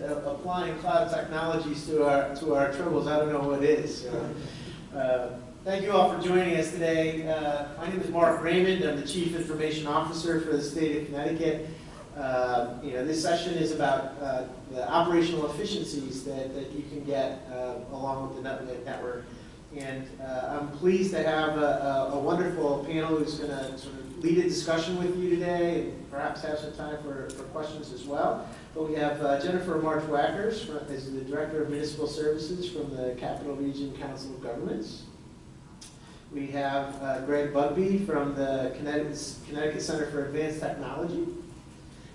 applying cloud technologies to our troubles, I don't know what is. Thank you all for joining us today. My name is Raymond. I'm the Chief Information Officer for the state of Connecticut. This session is about the operational efficiencies that you can get along with the Nutmeg network. And I'm pleased to have a wonderful panel who's going to sort of lead a discussion with you today and perhaps have some time for questions as well. But we have Jennifer March-Wackers as the Director of Municipal Services from the Capital Region Council of Governments. We have Greg Bugbee from the Connecticut Center for Advanced Technology.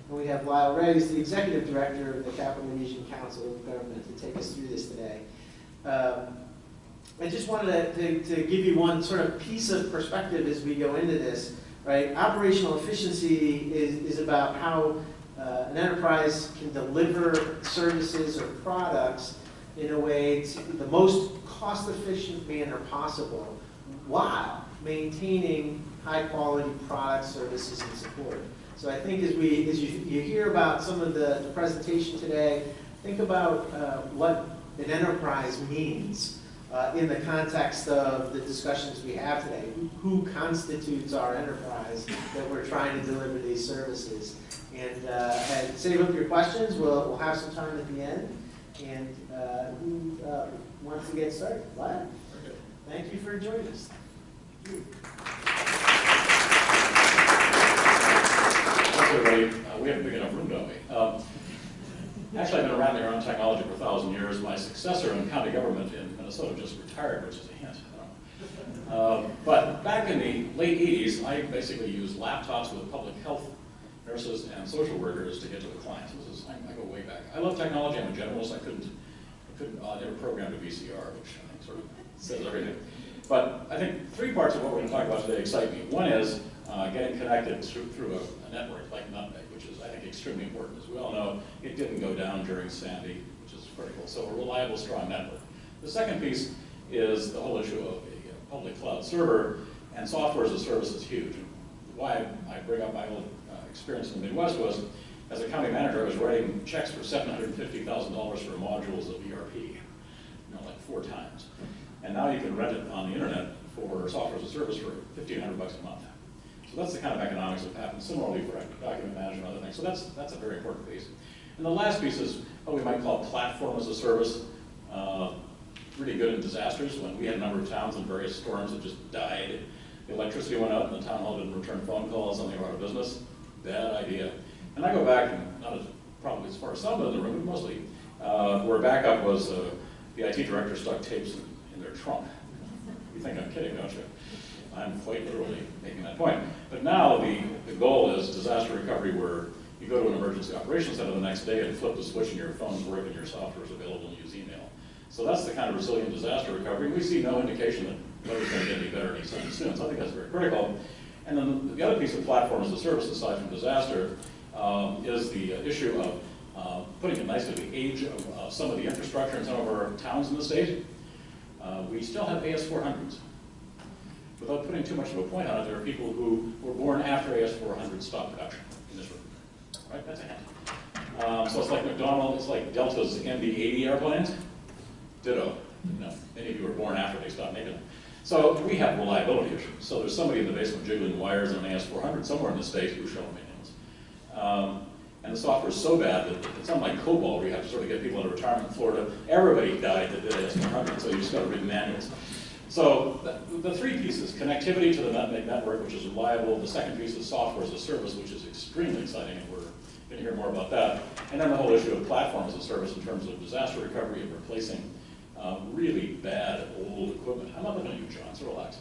And we have Lyle, Wray, who's the Executive Director of the Capital Region Council of Government, to take us through this today. I just wanted to give you one sort of piece of perspective as we go into this, right? Operational efficiency is about how an enterprise can deliver services or products in a way to the most cost-efficient manner possible while maintaining high-quality products, services, and support. So I think as you hear about some of the presentation today, think about what an enterprise means in the context of the discussions we have today. Who constitutes our enterprise that we're trying to deliver these services? And save up your questions. We'll have some time at the end. And who wants to get started? Lyle. Thank you for joining us. Thank you. Everybody, we have a big enough room, don't we? Actually, I've been around here on technology for 1,000 years. My successor in county government in Minnesota just retired, which is a hint. But back in the late 80s, I basically used laptops with public health nurses and social workers to get to the clients. I go way back. I love technology. I'm a generalist. I couldn't never programmed a VCR, which I think sort of says everything. But I think three parts of what we're going to talk about today excite me. One is getting connected through a network like Nutmeg, which is, I think, extremely important. As we all know, it didn't go down during Sandy, which is critical. So a reliable, strong network. The second piece is the whole issue of a public cloud server, and software as a service is huge. And why I bring up my old experience in the Midwest was, as a county manager, I was writing checks for $750,000 for modules of ERP, like 4 times. And now you can rent it on the internet for software as a service for $1,500 a month. So that's the kind of economics that happens. Similarly for document management and other things. So that's a very important piece. And the last piece is what we might call platform as a service. Really good in disasters. When we had a number of towns in various storms that just died, the electricity went out and the town hall didn't return phone calls, and they were out of business. Bad idea. And I go back, and not as probably as far as some in the room, but mostly where backup was the IT director stuck tapes in their trunk. You think I'm kidding, don't you? I'm quite literally making that point. But now the goal is disaster recovery, where you go to an emergency operations center the next day and flip the switch and your phone's working, your software is available, and use email. So that's the kind of resilient disaster recovery. We see no indication that weather's going to get any better anytime soon. So I think that's very critical. And then the other piece of platform as a service, aside from disaster, is the issue of putting it nicely, the age of some of the infrastructure in some of our towns in the state. We still have AS400s. Without putting too much of a point on it, there are people who were born after AS400 stopped production in this room. Right? That's a hint. So it's like McDonnell, it's like Delta's MD-80 airplanes. Ditto. Many of you were born after they stopped making them. So we have reliability issues. So there's somebody in the basement jiggling wires on an AS400 somewhere in the state who's showing maintenance. And the software is so bad that it's unlike COBOL, where you have to sort of get people out of retirement in Florida. Everybody died that did AS400, so you just got to read manuals. So the three pieces: connectivity to the Nutmeg network, which is reliable. The second piece is software as a service, which is extremely exciting, and we're going to hear more about that. And then the whole issue of platform as a service in terms of disaster recovery and replacing really bad old equipment. I'm not looking at you, John, so relax.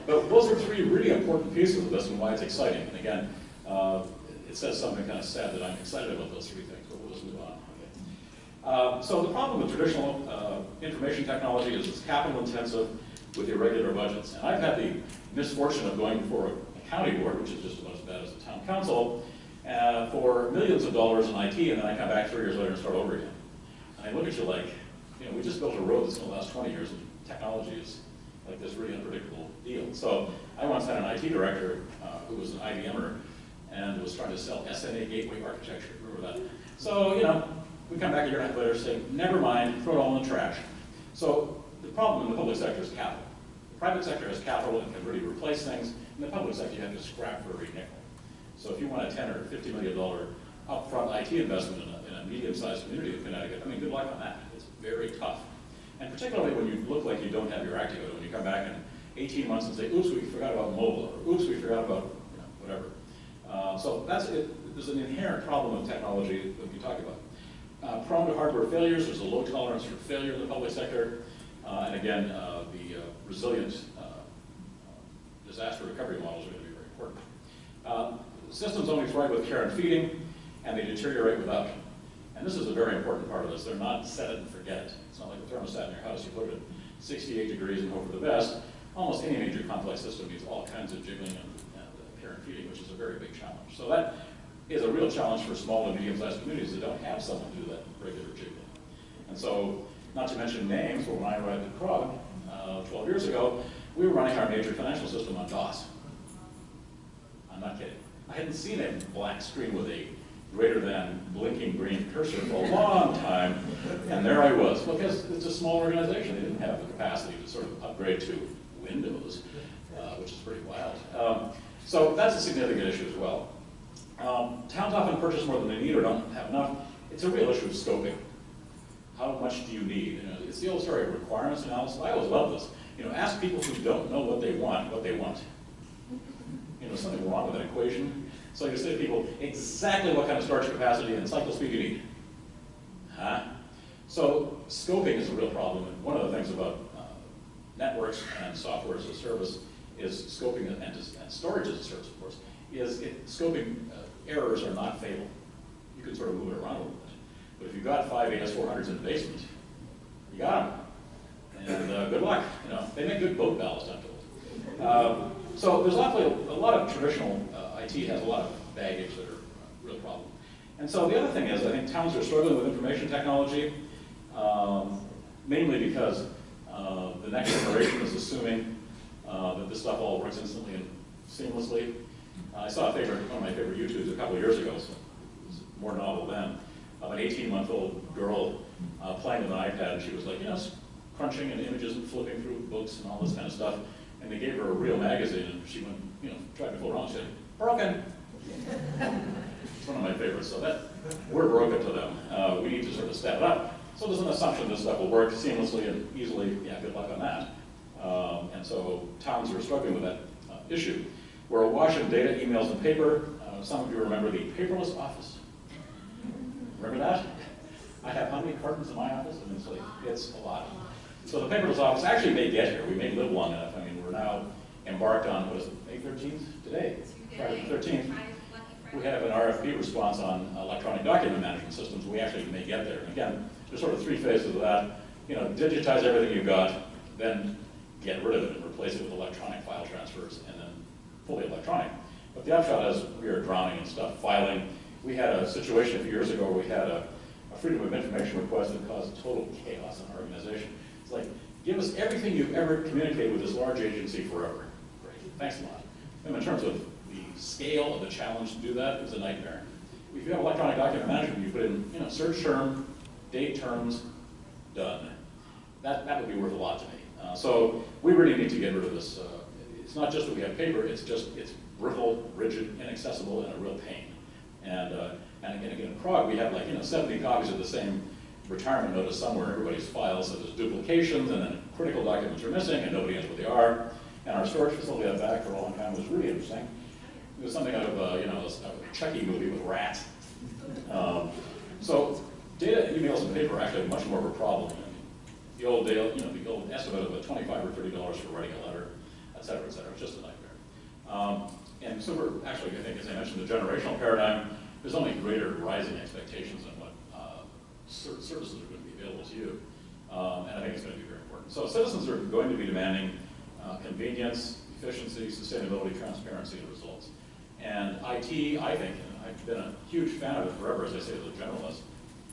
But those are three really important pieces of this and why it's exciting. And again, it says something kind of sad that I'm excited about those three things, but we'll just move on. Okay. So the problem with traditional information technology is it's capital intensive with irregular budgets. And I've had the misfortune of going before a county board, which is just about as bad as the town council, for millions of dollars in IT, and then I come back 3 years later and start over again. And I look at you like, we just built a road that's going to last 20 years, and technology is like this really unpredictable deal. So I once had an IT director who was an IBMer, and was trying to sell SNA gateway architecture. Remember that? So, you know, we come back a year and a half later and say, never mind, throw it all in the trash. So the problem in the public sector is capital. The private sector has capital and can really replace things. In the public sector, you have to scrap for every nickel. So if you want a $10 or $50 million upfront IT investment in a medium-sized community in Connecticut, I mean, good luck on that. It's very tough. And particularly when you look like you don't have your act together, when you come back in 18 months and say, oops, we forgot about mobile, or oops, we forgot about, you know, whatever. So that's it. There's an inherent problem with technology that we talk about. Prone to hardware failures, there's a low tolerance for failure in the public sector. And again, the resilient disaster recovery models are going to be very important. Systems only thrive with care and feeding, and they deteriorate without. And this is a very important part of this. They're not set it and forget it. It's not like a thermostat in your house. You put it at 68 degrees and hope for the best. Almost any major complex system needs all kinds of jiggling and care and feeding, which is a very big challenge. So that is a real challenge for small and medium-sized communities that don't have someone to do that regular jiggling. And so, not to mention names, but when I arrived at Krog 12 years ago, we were running our major financial system on DOS. I'm not kidding. I hadn't seen a black screen with a greater than blinking green cursor for a long time, and there I was. Because it's a small organization, they didn't have the capacity to sort of upgrade to Windows, which is pretty wild. So that's a significant issue as well. Towns often purchase more than they need or don't have enough. It's a real issue of scoping. How much do you need? You know, it's the old story of requirements analysis. I always love this. You know, ask people who don't know what they want, what they want. You know, something wrong with that equation. So you say to people, exactly what kind of storage capacity and cycle speed you need. Huh? So scoping is a real problem. And one of the things about networks and software as a service is scoping, and storage as a service, of course, is scoping errors are not fatal. You can sort of move it around a little bit. But if you've got 5 AS400s in the basement, you got them. And good luck. You know, they make good boat ballast, I'm told. So there's a lot of traditional IT has a lot of baggage that are a real problem. And so the other thing is, I think towns are struggling with information technology, mainly because the next generation is assuming that this stuff all works instantly and seamlessly. I saw one of my favorite YouTubes a couple of years ago, so it was more novel then, of an 18-month-old girl playing with an iPad, and she was like, you know, crunching and images and flipping through books and all this kind of stuff. And they gave her a real magazine, and she went, you know, tried to fool around. She said, broken. It's one of my favorites. So that we're broken to them. We need to sort of step it up. So there's an assumption this stuff will work seamlessly and easily. Yeah, good luck on that. And so towns are struggling with that issue. We're awash in data, emails, and paper. Some of you remember the paperless office. Remember that? I have how many cartons in my office? I mean, it's a lot. So the paperless office actually may get here. We may live long enough. I mean, we're now embarked on, what is it, May 13th? Today, Friday the 13th. We have an RFP response on electronic document management systems. We actually may get there. And again, there's sort of 3 phases of that. You know, digitize everything you've got, then get rid of it and replace it with electronic file transfers, and then fully electronic. But the upshot is we are drowning in stuff, filing. We had a situation a few years ago where we had a freedom of information request that caused total chaos in our organization. It's like, give us everything you've ever communicated with this large agency forever. Great, thanks a lot. And in terms of the scale of the challenge to do that, it's a nightmare. If you have electronic document management, you put in, you know, search term, date terms, done. That would be worth a lot to me. So we really need to get rid of this. It's not just that we have paper, it's brittle, rigid, inaccessible, and a real pain. And again, in Prague, we have like, you know, 70 copies of the same retirement notice somewhere in everybody's files, so there's duplications, and then critical documents are missing, and nobody knows what they are. And our storage facility out back for a long time was really interesting. It was something out of you know, a Chucky movie with rats. So data, emails, and paper are actually much more of a problem. The old estimate of $25 or $30 for writing a letter, et cetera, it's just a nightmare. And so we're actually, I think, as I mentioned, the generational paradigm, there's only greater rising expectations on what services are going to be available to you. And I think it's going to be very important. So citizens are going to be demanding convenience, efficiency, sustainability, transparency, and results. And IT, I think, and I've been a huge fan of it forever, as I say as a generalist,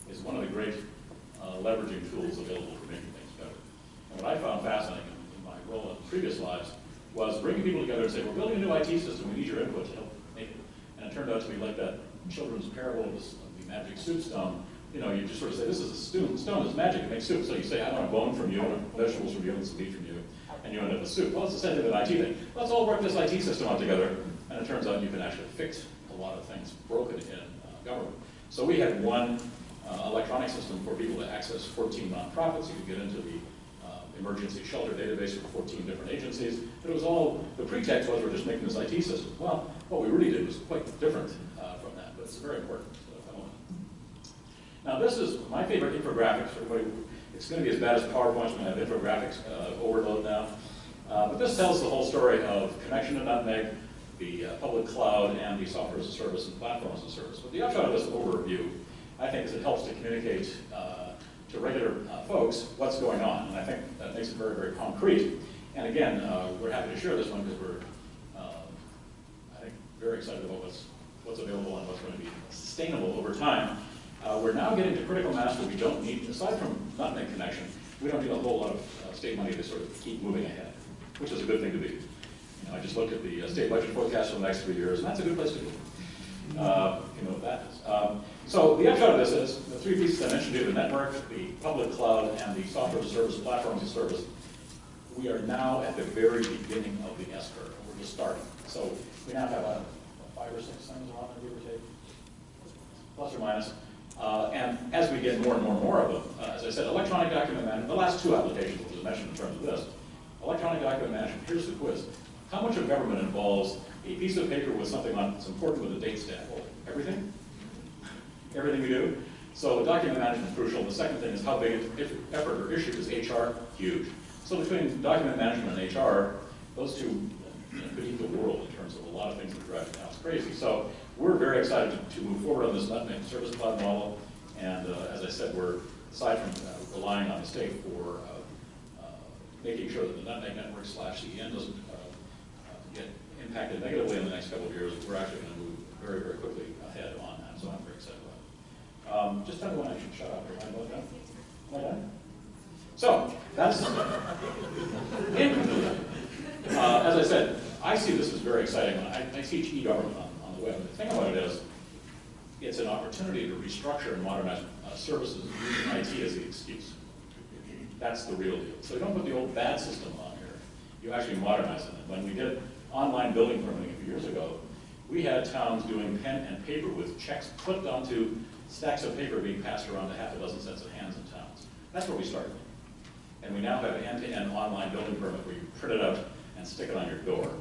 is one of the great leveraging tools available for making things better. And what I found fascinating in my role in previous lives was bringing people together and say, we're building a new IT system, we need your input to help make it. And it turned out to be like that children's parable of the magic soup stone. You know, you just sort of say, this is a stone that's magic, it makes soup. So you say, I want a bone from you, I want vegetables from you, and some meat from you, and you end up with soup. Well, it's the same thing with an IT thing. Let's all work this IT system out together, and it turns out you can actually fix a lot of things broken in government. So we had one electronic system for people to access 14 nonprofits. You could get into the emergency shelter database for 14 different agencies. But it was all, the pretext was we're just making this IT system. Well, what we really did was quite different from that, but it's very important element. Now this is my favorite infographics. It's going to be as bad as PowerPoint's going to have infographics overload now. But this tells the whole story of connection to Nutmeg, the public cloud, and the software as a service and platform as a service. But the upshot of this overview, I think, is it helps to communicate to regular folks what's going on. And I think that makes it very, very concrete. And again, we're happy to share this one because we're, I think, very excited about what's available and what's going to be sustainable over time. We're now getting to critical mass where we don't need, aside from Nutmeg connection, we don't need a whole lot of state money to sort of keep moving ahead, which is a good thing to be. You know, I just looked at the state budget forecast for the next 3 years, and that's a good place to be. You know what that is. So the upshot of this is the three pieces I mentioned to you, the network, the public cloud, and the software as a service, platform as a service. We are now at the very beginning of the S-curve, and we're just starting. So we now have 5 or 6 things around there, give or take, plus or minus. And as we get more and more of them, as I said, electronic document management, the last 2 applications that was mentioned in terms of this, electronic document management, here's the quiz. How much of government involves a piece of paper with something on that's important with a date stamp? Well, everything? Everything we do? So document management is crucial. The second thing is how big effort or issue is HR? Huge. So between document management and HR, those two could eat the world in terms of a lot of things that are driving now. It's crazy. So we're very excited to move forward on this Nutmeg service cloud model. And as I said, we're, aside from relying on the state for making sure that the Nutmeg network / CEN doesn't get impacted negatively in the next couple of years, we're actually going to move very, very quickly ahead on that. So I'm very excited about it. Just tell me when I should shut up. Am I about done? Am I done? So that's in conclusion. As I said, I see this as very exciting. I teach e-government on the web. The thing about it is, it's an opportunity to restructure and modernize services using IT as the excuse. That's the real deal. So you don't put the old bad system on here. You actually modernize it. And when we did online building permitting a few years ago, we had towns doing pen and paper with checks clipped onto stacks of paper being passed around to half a dozen sets of hands in towns. That's where we started. And we now have an end-to-end online building permit where you print it out and stick it on your door.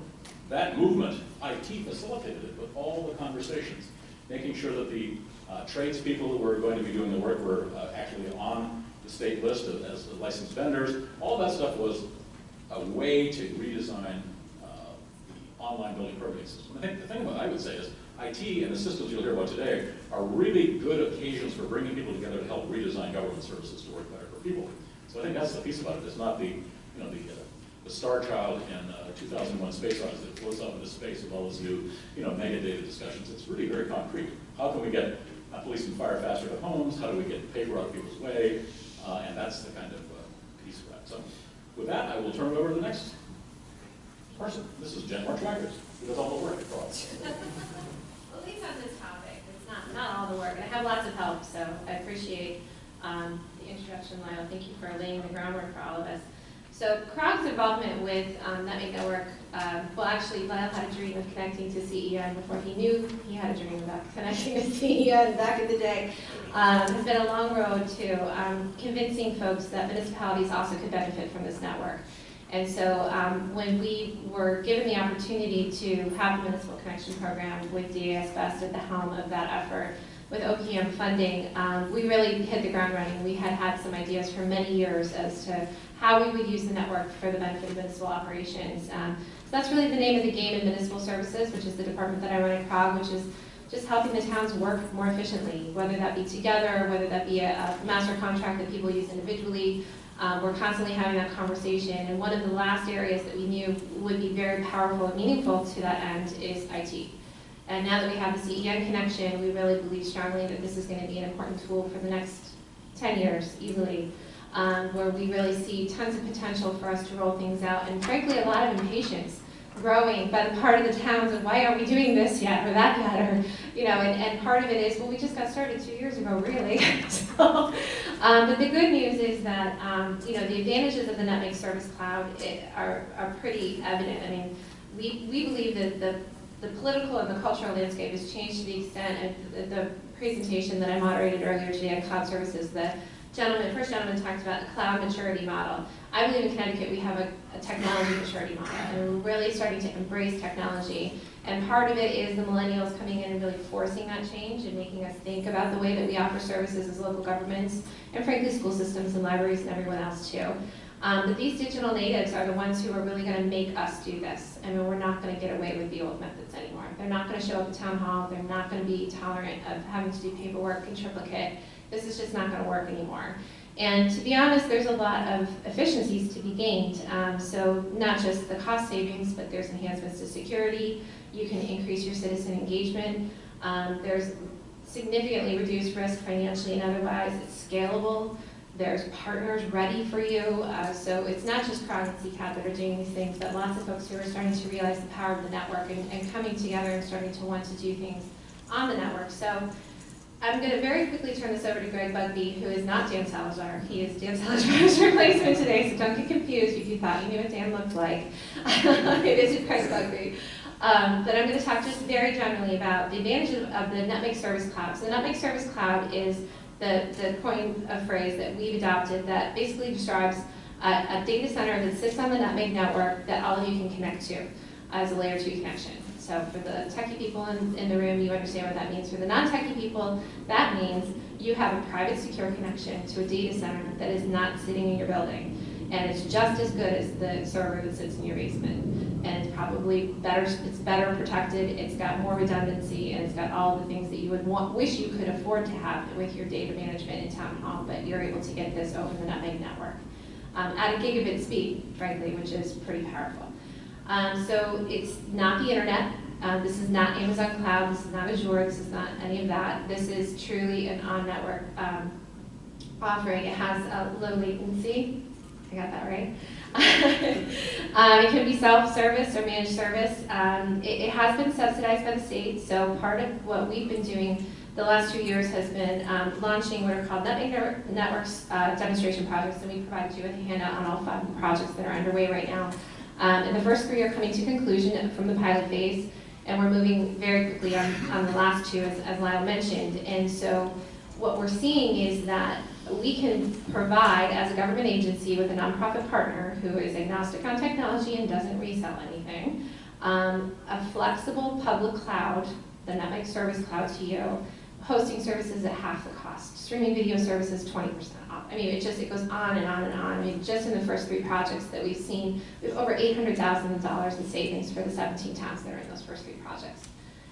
That movement, IT facilitated it with all the conversations, making sure that the tradespeople who were going to be doing the work were actually on the state list as the licensed vendors. All that stuff was a way to redesign the online building permitting system. I think the thing about I would say is IT and the systems you'll hear about today are really good occasions for bringing people together to help redesign government services to work better for people. So I think that's the piece about it. It's not the star child in 2001 Space Odyssey that floats up into space with all those new mega data discussions. It's really very concrete. How can we get police and fire faster to homes? How do we get paper out of people's way? And that's the kind of piece of that. So with that, I will turn it over to the next person. This is Jen March-Wackers, who does all the work for us. Well, at least on this topic, it's not all the work. And I have lots of help, so I appreciate the introduction, Lyle. Thank you for laying the groundwork for all of us. So CROG's involvement with Nutmeg Network, well actually Lyle had a dream of connecting to CEN before he knew he had a dream about connecting to CEN back in the day. Has been a long road to convincing folks that municipalities also could benefit from this network. And so when we were given the opportunity to have a municipal connection program with DAS Best at the helm of that effort, with OPM funding, we really hit the ground running. We had some ideas for many years as to how we would use the network for the benefit of municipal operations. So that's really the name of the game in municipal services, which is the department that I run at CROG, which is just helping the towns work more efficiently, whether that be together, whether that be a master contract that people use individually. We're constantly having that conversation, and one of the last areas that we knew would be very powerful and meaningful to that end is IT. And now that we have the CEN connection, we really believe strongly that this is going to be an important tool for the next 10 years, easily, where we really see tons of potential for us to roll things out, and frankly, a lot of impatience growing, but a part of the towns of why aren't we doing this yet or that yet, or, you know, and part of it is, well, we just got started 2 years ago, really. So, but the good news is that, you know, the advantages of the Nutmeg Service Cloud are pretty evident. I mean, we believe that the political and the cultural landscape has changed to the extent of the presentation that I moderated earlier today on cloud services. The first gentleman talked about the cloud maturity model. I believe in Connecticut we have a technology maturity model, and we're really starting to embrace technology. And part of it is the millennials coming in and really forcing that change and making us think about the way that we offer services as local governments, and frankly school systems and libraries and everyone else too. But these digital natives are the ones who are really going to make us do this. I mean, we're not going to get away with the old methods anymore. They're not going to show up at town hall. They're not going to be tolerant of having to do paperwork and triplicate. This is just not going to work anymore. And to be honest, there's a lot of efficiencies to be gained. So not just the cost savings, but there's enhancements to security. You can increase your citizen engagement. There's significantly reduced risk financially and otherwise. It's scalable. There's partners ready for you. So it's not just CROG and CCAT that are doing these things, but lots of folks who are starting to realize the power of the network and coming together and starting to want to do things on the network. So I'm going to very quickly turn this over to Greg Bugbee, who is not Dan Salazar. He is Dan Salazar's replacement today, so don't get confused if you thought you knew what Dan looked like. It is Greg Bugbee. But I'm going to talk just very generally about the advantages of the Nutmeg Service Cloud. So the Nutmeg Service Cloud is the coin of phrase that we've adopted that basically describes a data center that sits on the Nutmeg network that all of you can connect to as a layer 2 connection. So for the techie people in the room, you understand what that means. For the non-techie people, that means you have a private secure connection to a data center that is not sitting in your building. And it's just as good as the server that sits in your basement. And it's probably better, it's better protected, it's got more redundancy, and it's got all the things that you would wish you could afford to have with your data management in town hall, but you're able to get this over the Nutmeg network. At a gigabit speed, frankly, which is pretty powerful. So it's not the internet. This is not Amazon Cloud. This is not Azure. This is not any of that. This is truly an on-network offering. It has a low latency. I got that right. It can be self-service or managed service. It has been subsidized by the state. So part of what we've been doing the last 2 years has been launching what are called Nutmeg Networks demonstration projects, and we provided you with a handout on all 5 projects that are underway right now. And the first 3 are coming to conclusion from the pilot phase, and we're moving very quickly on the last 2, as Lyle mentioned. And so what we're seeing is that we can provide, as a government agency with a nonprofit partner who is agnostic on technology and doesn't resell anything, a flexible public cloud, the Nutmeg Service Cloud to you, hosting services at half the cost, streaming video services 20% off. I mean, it goes on and on and on. I mean, just in the first 3 projects that we've seen, we have over $800,000 in savings for the 17 towns that are in those first 3 projects.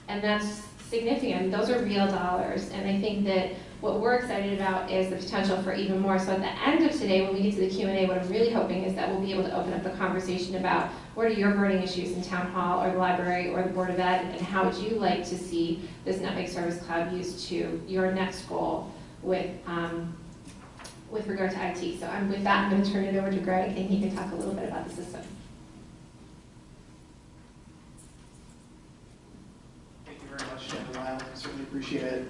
And that's significant. Those are real dollars. And I think that what we're excited about is the potential for even more. So at the end of today, when we get to the Q&A, what I'm really hoping is that we'll be able to open up the conversation about what are your burning issues in town hall or the library or the Board of Ed, and how would you like to see this Nutmeg Service Cloud used to your next goal with regard to IT. So with that, I'm going to turn it over to Greg, and he can talk a little bit about the system. Thank you very much, Jen and Lyle. I certainly appreciate it.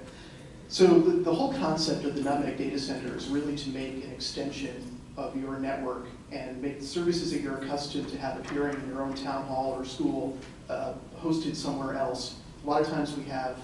So the whole concept of the Nutmeg Data Center is really to make an extension of your network and make the services that you're accustomed to have appearing in your own town hall or school hosted somewhere else. A lot of times we have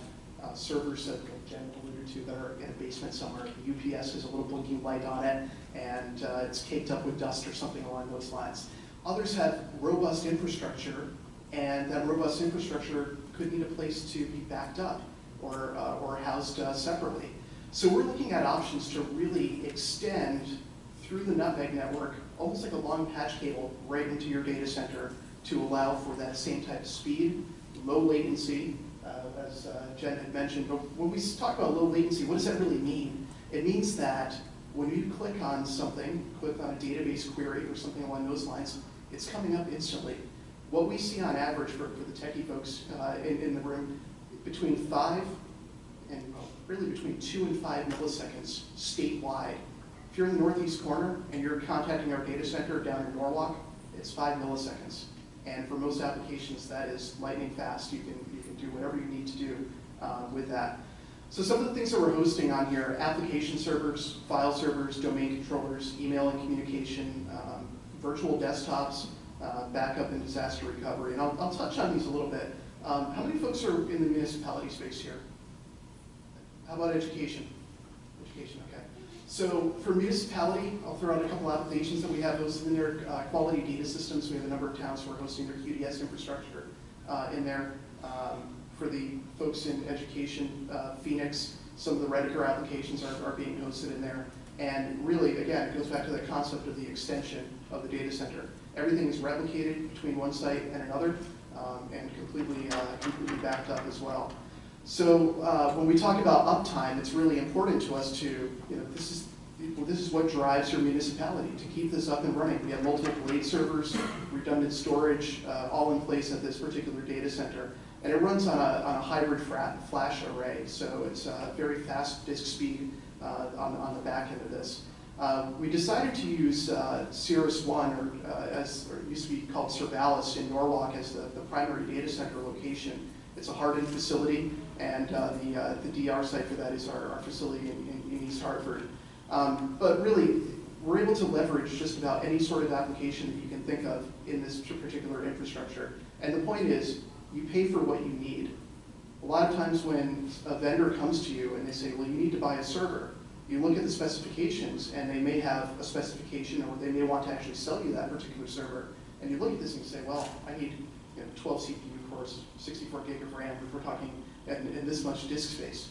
servers that Jen alluded to that are in a basement somewhere. The UPS has a little blinking light on it, and it's caked up with dust or something along those lines. Others have robust infrastructure, and that robust infrastructure could need a place to be backed up or housed separately. So we're looking at options to really extend through the Nutmeg network, almost like a long patch cable right into your data center to allow for that same type of speed, low latency, as Jen had mentioned. But when we talk about low latency, what does that really mean? It means that when you click on something, click on a database query or something along those lines, it's coming up instantly. What we see on average for the techie folks in the room, between 5 and really between 2 and 5 milliseconds statewide. If you're in the northeast corner and you're contacting our data center down in Norwalk, it's 5 milliseconds. And for most applications, that is lightning fast. You can do whatever you need to do with that. So some of the things that we're hosting on here: application servers, file servers, domain controllers, email and communication, virtual desktops, backup and disaster recovery. And I'll touch on these a little bit. How many folks are in the municipality space here? How about education? Education, okay. So for municipality, I'll throw out a couple applications that we have hosted in there. Quality data systems, we have a number of towns who are hosting their QDS infrastructure in there. For the folks in education, Phoenix, some of the Redditor applications are being hosted in there. And really, again, it goes back to the concept of the extension of the data center. Everything is replicated between one site and another, and completely backed up as well. So when we talk about uptime, it's really important to us to, this is what drives your municipality, to keep this up and running. We have multiple blade servers, redundant storage, all in place at this particular data center. And it runs on a hybrid flash array, so it's very fast disk speed on the back end of this. We decided to use Cirrus One, or it used to be called Cervalis in Norwalk, as the primary data center location. It's a hardened facility, and the DR site for that is our facility in East Hartford. But really, we're able to leverage just about any sort of application that you can think of in this particular infrastructure. And the point is, you pay for what you need. A lot of times when a vendor comes to you and they say, well, you need to buy a server, you look at the specifications, and they may have a specification, or they may want to actually sell you that particular server. And you look at this and you say, well, I need 12 CPU cores, 64 gig of RAM, if we're talking, and this much disk space.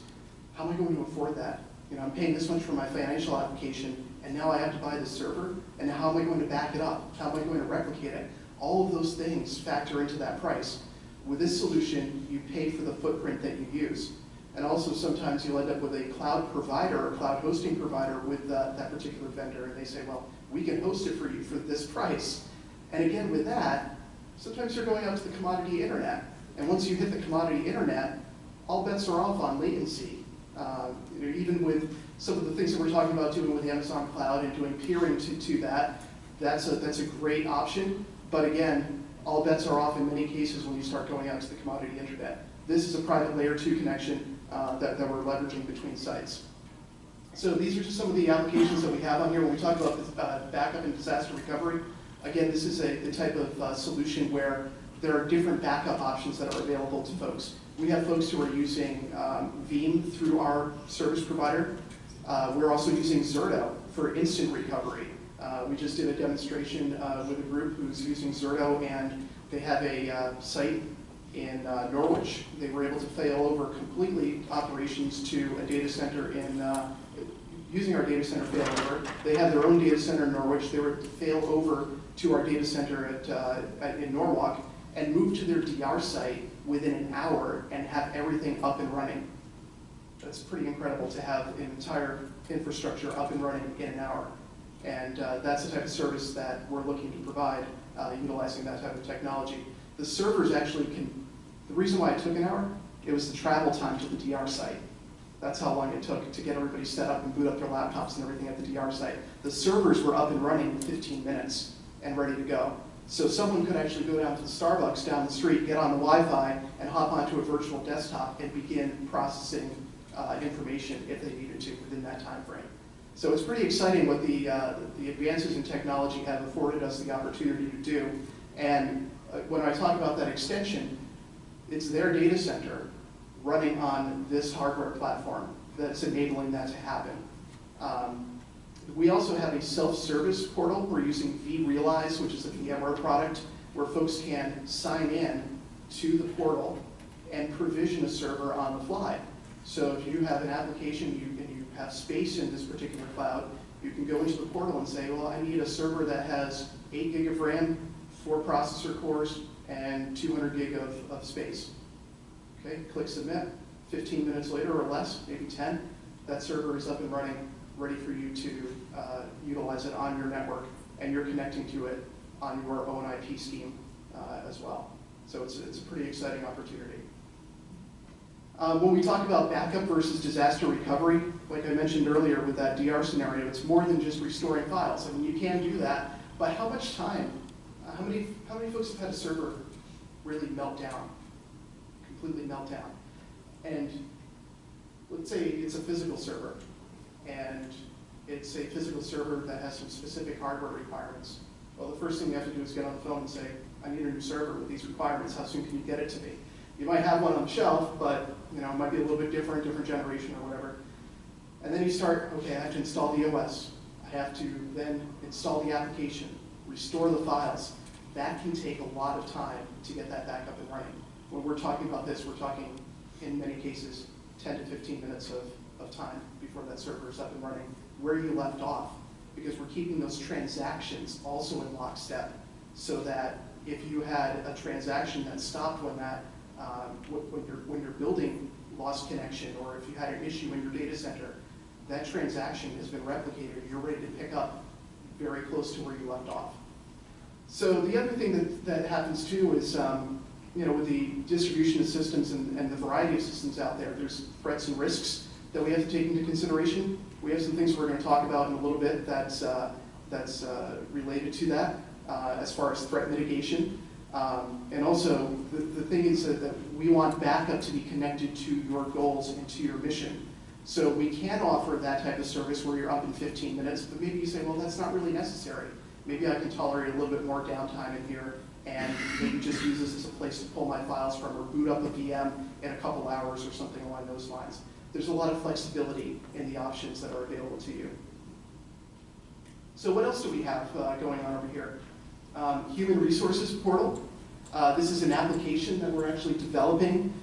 How am I going to afford that? I'm paying this much for my financial application, and now I have to buy this server, and how am I going to back it up? How am I going to replicate it? All of those things factor into that price. With this solution, you pay for the footprint that you use. And also sometimes you'll end up with a cloud provider or cloud hosting provider with that particular vendor, and they say, well, we can host it for you for this price. And again, with that, sometimes you're going out to the commodity internet. And once you hit the commodity internet, all bets are off on latency. Even with some of the things that we're talking about doing with Amazon Cloud and doing peering to that, that's a great option. But again, all bets are off in many cases when you start going out to the commodity internet. This is a private layer 2 connection that we're leveraging between sites. So these are just some of the applications that we have on here. When we talk about this, backup and disaster recovery, again, this is the type of solution where there are different backup options that are available to folks. We have folks who are using Veeam through our service provider. We're also using Zerto for instant recovery. We just did a demonstration with a group who's using Zerto, and they have a site in Norwich. They were able to fail over completely operations to a data center using our data center failover. They have their own data center in Norwich. They were to fail over to our data center in Norwalk and move to their DR site within an hour and have everything up and running. That's pretty incredible to have an entire infrastructure up and running in an hour. And that's the type of service that we're looking to provide utilizing that type of technology. The servers actually the reason why it took an hour, it was the travel time to the DR site. That's how long it took to get everybody set up and boot up their laptops and everything at the DR site. The servers were up and running in 15 minutes and ready to go. So someone could actually go down to the Starbucks down the street, get on the Wi-Fi, and hop onto a virtual desktop and begin processing information if they needed to within that time frame. So it's pretty exciting what the advances in technology have afforded us the opportunity to do. And when I talk about that extension, it's their data center running on this hardware platform that's enabling that to happen. We also have a self-service portal. We're using vRealize, which is a VMware product, where folks can sign in to the portal and provision a server on the fly. So if you have an application and you have space in this particular cloud, you can go into the portal and say, well, I need a server that has 8 gig of RAM, 4 processor cores, and 200 gig of space. Okay, click submit. 15 minutes later or less, maybe 10, that server is up and running, ready for you to utilize it on your network, and you're connecting to it on your own IP scheme as well. So it's a pretty exciting opportunity. When we talk about backup versus disaster recovery, like I mentioned earlier with that DR scenario, it's more than just restoring files. I mean, you can do that, but how much time how many folks have had a server really melt down, completely melt down? And let's say it's a physical server, and it's a physical server that has some specific hardware requirements. Well, the first thing you have to do is get on the phone and say, I need a new server with these requirements. How soon can you get it to me? You might have one on the shelf, but it might be a little bit different generation or whatever. And then you start, okay, I have to install the OS. I have to then install the application, restore the files. That can take a lot of time to get that back up and running. When we're talking about this, we're talking, in many cases, 10 to 15 minutes of time before that server is up and running, where you left off, because we're keeping those transactions also in lockstep, so that if you had a transaction that stopped when that when your building lost connection, or if you had an issue in your data center, that transaction has been replicated. You're ready to pick up very close to where you left off. So the other thing that happens too is, with the distribution of systems and the variety of systems out there, there's threats and risks that we have to take into consideration. We have some things we're going to talk about in a little bit that's related to that, as far as threat mitigation. And also, the thing is that we want backup to be connected to your goals and to your mission. So we can offer that type of service where you're up in 15 minutes, but maybe you say, well, that's not really necessary. Maybe I can tolerate a little bit more downtime in here, and maybe just use this as a place to pull my files from, or boot up a VM in a couple hours or something along those lines. There's a lot of flexibility in the options that are available to you. So what else do we have going on over here? Human Resources Portal. This is an application that we're actually developing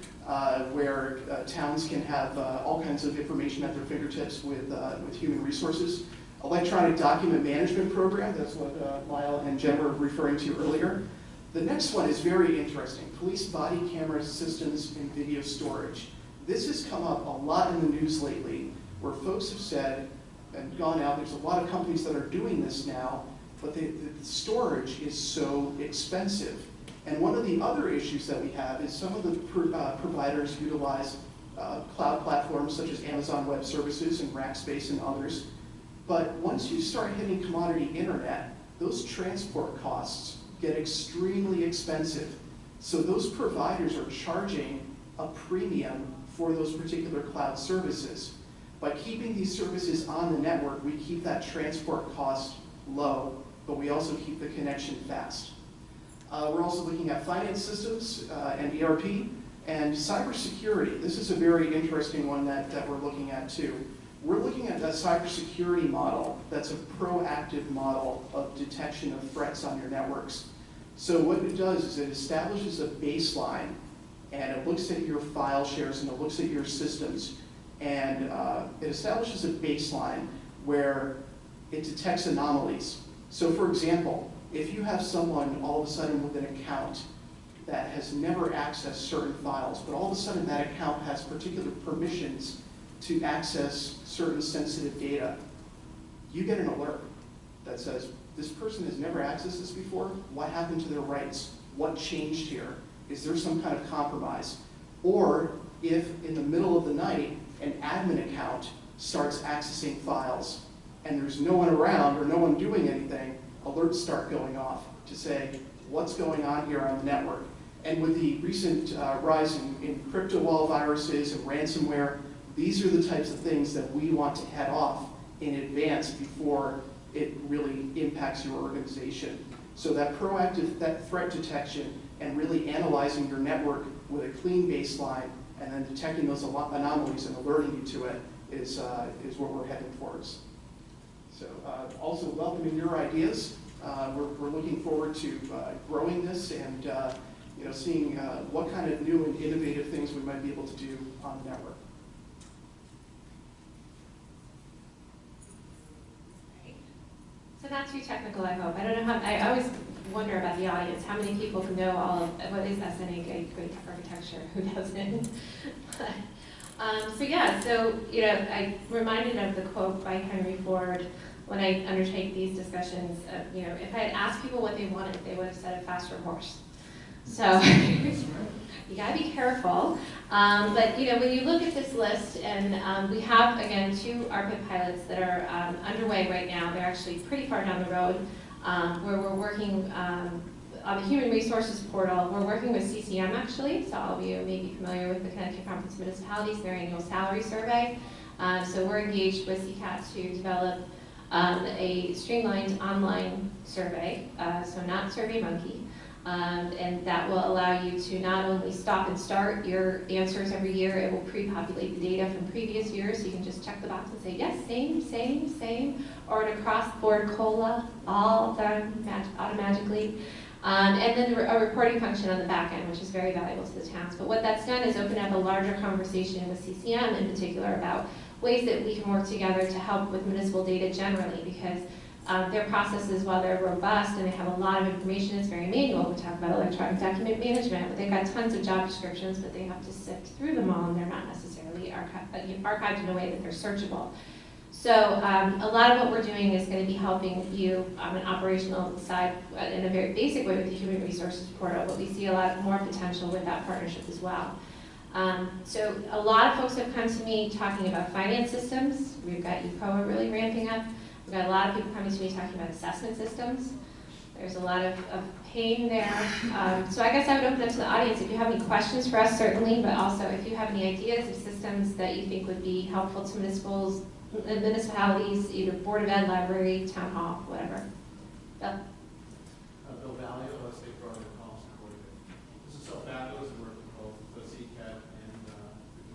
where towns can have all kinds of information at their fingertips with human resources. Electronic Document Management Program, that's what Lyle and Jen were referring to earlier. The next one is very interesting. Police body camera systems and video storage. This has come up a lot in the news lately, where folks have said and gone out, there's a lot of companies that are doing this now, but the storage is so expensive. And one of the other issues that we have is some of the providers utilize cloud platforms such as Amazon Web Services and Rackspace and others. But once you start hitting commodity internet, those transport costs get extremely expensive. So those providers are charging a premium for those particular cloud services. By keeping these services on the network, we keep that transport cost low, but we also keep the connection fast. We're also looking at finance systems and ERP and cybersecurity. This is a very interesting one that we're looking at too. We're looking at a cybersecurity model that's a proactive model of detection of threats on your networks. So what it does is it establishes a baseline, and it looks at your file shares and it looks at your systems, and it establishes a baseline where it detects anomalies. So for example, if you have someone all of a sudden with an account that has never accessed certain files, but all of a sudden that account has particular permissions to access certain sensitive data, you get an alert that says, this person has never accessed this before. What happened to their rights? What changed here? Is there some kind of compromise? Or if in the middle of the night, an admin account starts accessing files and there's no one around or no one doing anything, alerts start going off to say, what's going on here on the network? And with the recent rise in crypto wall viruses and ransomware, these are the types of things that we want to head off in advance before it really impacts your organization. So that proactive threat detection and really analyzing your network with a clean baseline and then detecting those anomalies and alerting you to it is what we're heading towards. So also welcoming your ideas. We're looking forward to growing this and seeing what kind of new and innovative things we might be able to do on the network. So not too technical, I hope. I don't know how, I always wonder about the audience, how many people can know all of, what is SNA great architecture, who doesn't? I reminded of the quote by Henry Ford when I undertake these discussions. If I had asked people what they wanted, they would have said a faster horse. So you gotta be careful. But when you look at this list, and we have, again, 2 ARPA pilots that are underway right now. They're actually pretty far down the road, where we're working on the Human Resources portal, we're working with CCM actually, so all of you may be familiar with the Connecticut Conference of Municipalities, their annual salary survey. So we're engaged with CCAT to develop a streamlined online survey, so not SurveyMonkey, and that will allow you to not only stop and start your answers every year, it will pre-populate the data from previous years, so you can just check the box and say, yes, same, same, same, or an across-the-board COLA, all done automatically. And then a reporting function on the back end, which is very valuable to the towns. But what that's done is open up a larger conversation with CCM in particular about ways that we can work together to help with municipal data generally, because their processes, while they're robust and they have a lot of information, it's very manual. We talk about electronic document management, but they've got tons of job descriptions, but they have to sift through them all, and they're not necessarily archived in a way that they're searchable. So a lot of what we're doing is going to be helping you on an operational side in a very basic way with the Human Resources portal, but we see a lot more potential with that partnership as well. So a lot of folks have come to me talking about finance systems. We've got UPOA really ramping up. We've got a lot of people coming to me talking about assessment systems. There's a lot of pain there. So I guess I would open up to the audience if you have any questions for us, certainly, but also if you have any ideas of systems that you think would be helpful to municipalities, either Board of Ed, library, town hall, whatever. Bill? Bill Valley, State Broadway Policy Coordinator. This is so fabulous, and working both the CCAT and the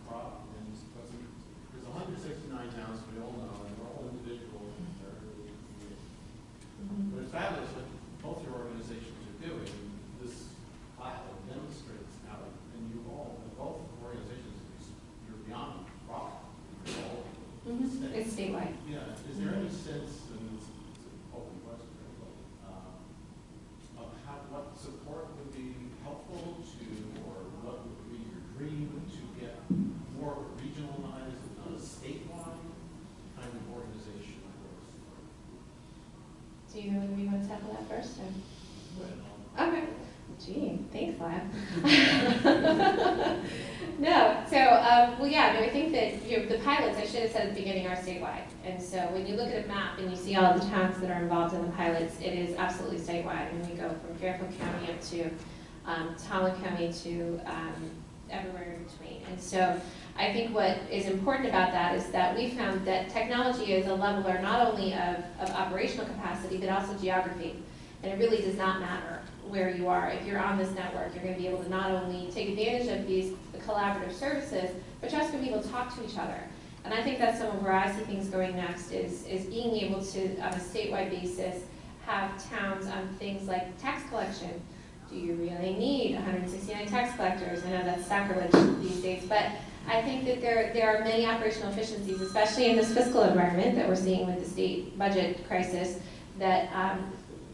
CROP. And there's 169 towns, we all know, and we're all individuals in their community. But it's fabulous what both your organizations are doing. This file demonstrates how, and you all, both organizations, you're beyond rock. It's statewide. Yeah. Is there any sense, and it's an open question, of what support would be helpful to, or what would be your dream to get more regionalized, not a statewide kind of organization? Do you know whether we want to tackle that first? Or? Okay. Gee, thanks, Lyle. No, so, well, yeah, no, I think that the pilots, I should have said at the beginning, are statewide. And so when you look at a map and you see all the towns that are involved in the pilots, it is absolutely statewide. And we go from Fairfield County up to Talbot County to everywhere in between. And so I think what is important about that is that we found that technology is a leveler not only of operational capacity, but also geography. And it really does not matter where you are. If you're on this network, you're going to be able to not only take advantage of these collaborative services, but you're also going to be able to talk to each other. And I think that's some of where I see things going next is being able to, on a statewide basis, have towns on things like tax collection. Do you really need 169 tax collectors? I know that's sacrilege these days, but I think that there are many operational efficiencies, especially in this fiscal environment that we're seeing with the state budget crisis, that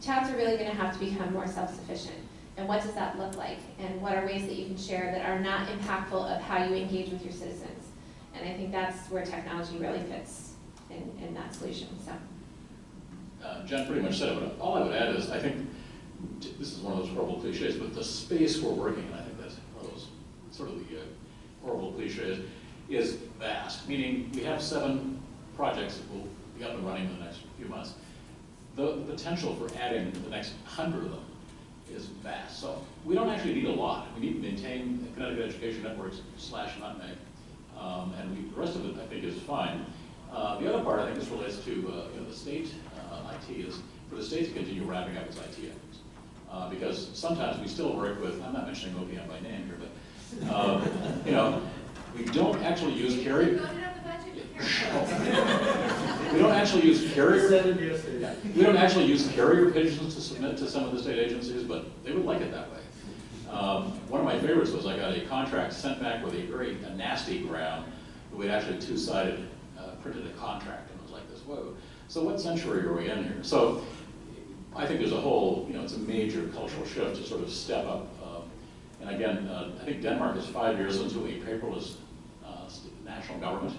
towns are really going to have to become more self-sufficient. And what does that look like? And what are ways that you can share that are not impactful of how you engage with your citizens? And I think that's where technology really fits in that solution. So, Jen pretty much said it, but all I would add is I think this is one of those horrible cliches, but the space we're working in, I think that's one of those sort of the horrible cliches, is vast. Meaning we have 7 projects that will be up and running in the next few months. The potential for adding the next 100 of them is vast. So we don't actually need a lot. We need to maintain Connecticut Education Networks / Nutmeg, and the rest of it I think is fine. The other part I think this relates to the state IT is for the state to continue ramping up its IT efforts, because sometimes we still work with, I'm not mentioning OPM by name here, but we don't actually use carrier. We don't actually use carrier. We don't actually use carrier pigeons to submit to some of the state agencies, but they would like it that way. One of my favorites was I got a contract sent back with a nasty ground. We'd actually two-sided printed a contract, and it was like this. Whoa! So what century are we in here? So I think there's a whole, it's a major cultural shift to sort of step up. And again, I think Denmark is 5 years into a paperless national government.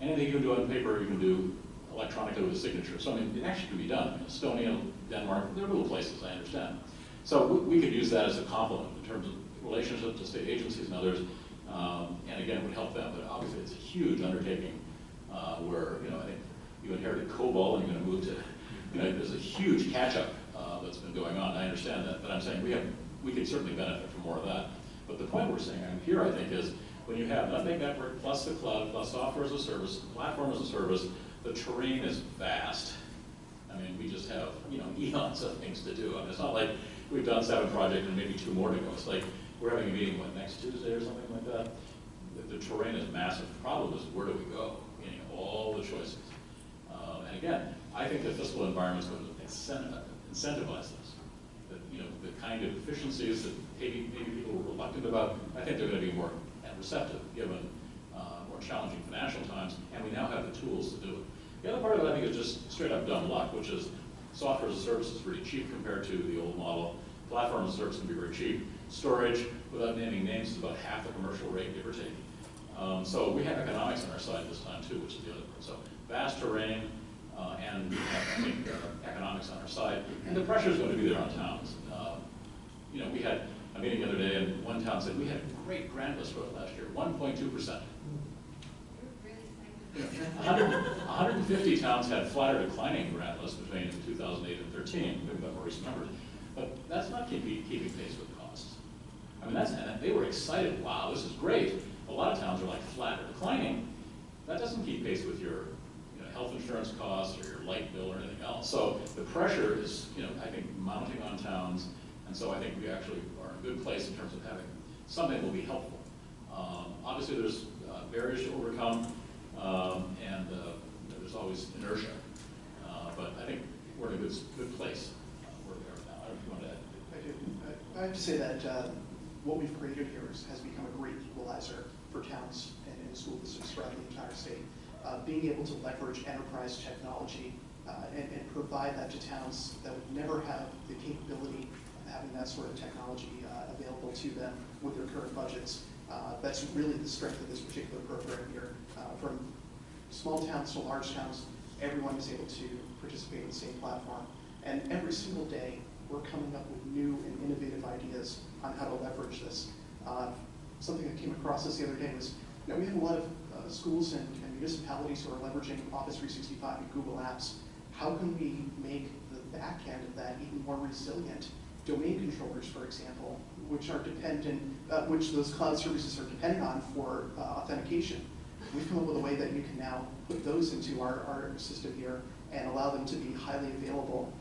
Anything you can do on paper, you can do electronically with a signature. So I mean, it actually can be done. Estonia, Denmark, they're little places, I understand. So we could use that as a complement in terms of relationship to state agencies and others. And again, it would help them, but obviously it's a huge undertaking where, I think you inherited COBOL and you're going to move to, there's a huge catch-up that's been going on. I understand that, but I'm saying we could certainly benefit from more of that. But the point we're saying here, I think, is when you have Nutmeg Network plus the cloud plus software as a service, platform as a service, the terrain is vast. I mean, we just have, you know, eons of things to do. I mean, it's not like we've done 7 projects and maybe 2 more to go. It's like we're having a meeting, what, next Tuesday or something like that? The terrain is massive. The problem is, where do we go? You know, all the choices. And again, I think the fiscal environment is going to incentivize this. That, you know, the kind of efficiencies that maybe people were reluctant about, I think they're going to be more receptive given more challenging financial times, and we now have the tools to do it. The other part of it, I think, is just straight up dumb luck, which is software as a service is pretty cheap compared to the old model. Platform as a service can be very cheap. Storage, without naming names, is about half the commercial rate, give or take. So we have economics on our side this time too, which is the other part. So vast terrain, and we have, I think, economics on our side. And the pressure is going to be there on towns. You know, we had a meeting the other day, and one town said we had a great grant list growth last year, 1.2%. 150 towns had flat or declining grant lists between 2008 and 13. Maybe got more recent numbers, but that's not keeping pace with costs. I mean, and they were excited. Wow, this is great. A lot of towns are like flat or declining. That doesn't keep pace with your, you know, health insurance costs or your light bill or anything else. So the pressure is, you know, I think mounting on towns, and so I think we actually are in a good place in terms of having something that will be helpful. Obviously, there's barriers to overcome. And there's always inertia, but I think we're in a good place where we are now. I don't know if you want to add. I do. I have to say that what we've created here has become a great equalizer for towns and school districts throughout the entire state. Being able to leverage enterprise technology and provide that to towns that would never have the capability of having that sort of technology available to them with their current budgets. That's really the strength of this particular program here. From small towns to large towns, everyone is able to participate in the same platform. And every single day, we're coming up with new and innovative ideas on how to leverage this. Something that came across us the other day was, you know, we have a lot of schools and municipalities who are leveraging Office 365 and Google Apps. How can we make the back end of that even more resilient? Domain controllers, for example, which are dependent, which those cloud services are dependent on for authentication. We've come up with a way that you can now put those into our system here and allow them to be highly available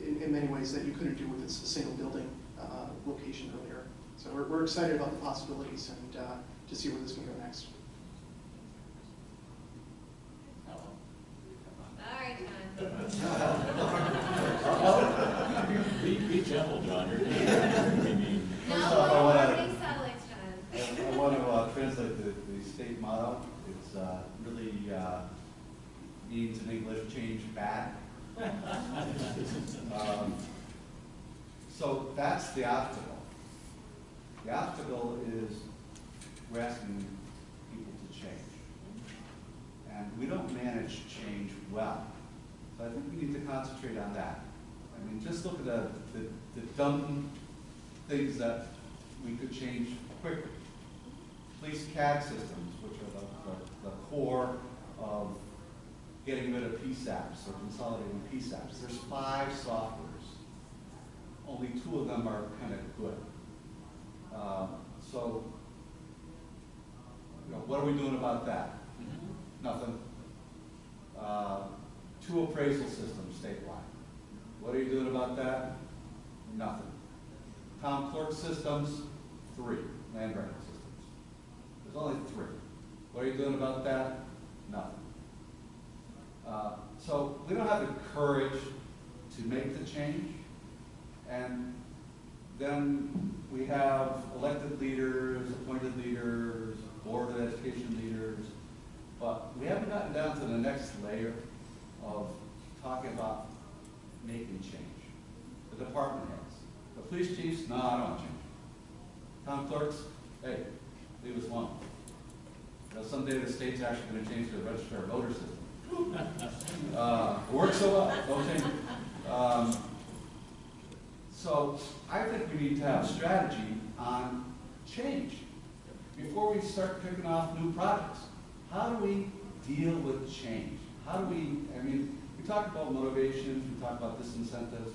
in many ways that you couldn't do with a single building location earlier. So we're excited about the possibilities and to see where this can go next. All right, John. Be gentle, John. You're mean. No, First off, I want big satellites, John. I want to translate the state motto. It's really means in English, change bad. So that's the obstacle. The obstacle is we're asking people to change. And we don't manage change well. So I think we need to concentrate on that. I mean, just look at the dumb things that we could change quickly. Police CAD systems, which are the core of getting rid of PSAPs or consolidating PSAPs. There's 5 softwares. Only 2 of them are kind of good. So, you know, what are we doing about that? Nothing. 2 appraisal systems statewide. What are you doing about that? Nothing. Town clerk systems, 3 land record systems. There's only 3. What are you doing about that? Nothing. So we don't have the courage to make the change, and then we have elected leaders, appointed leaders, board of education leaders, but we haven't gotten down to the next layer of talking about making change. The department heads. The police chiefs, no, I don't want change. Town clerks, hey, leave us alone. You know, someday the state's actually going to change the register of voter system. Works so well, don't change it. So I think we need to have strategy on change before we start picking off new projects. How do we deal with change? How do we, I mean, we talk about motivations, we talk about disincentives.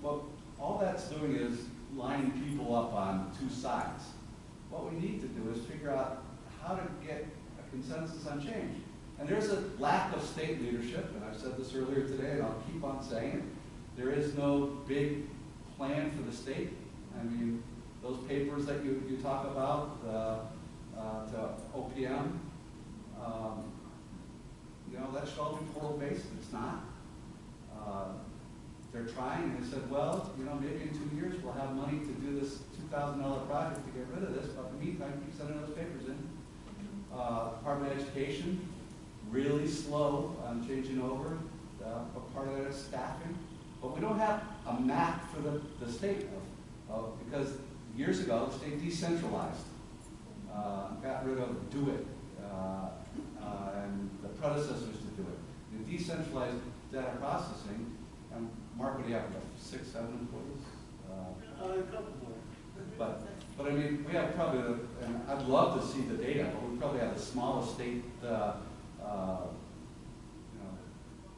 well, all that's doing is lining people up on two sides. What we need to do is figure out how to get a consensus on change. And there's a lack of state leadership, and I've said this earlier today, and I'll keep on saying it. There is no big plan for the state. I mean, those papers that you talk about, to OPM, you know, that should all be portal-based. It's not. They're trying, and they said, well, you know, maybe in 2 years we'll have money to do this $2,000 project to get rid of this, but in the meantime, keep sending those papers in. Department of Education, really slow on changing over, but part of that is staffing. But we don't have a map for the state because years ago, the state decentralized, got rid of Do It, and the predecessors to Do It. They decentralized data processing, and Mark, what do you have, 6, 7 employees? A couple more. But I mean, we have probably, and I'd love to see the data, but we probably have the smallest state, you know,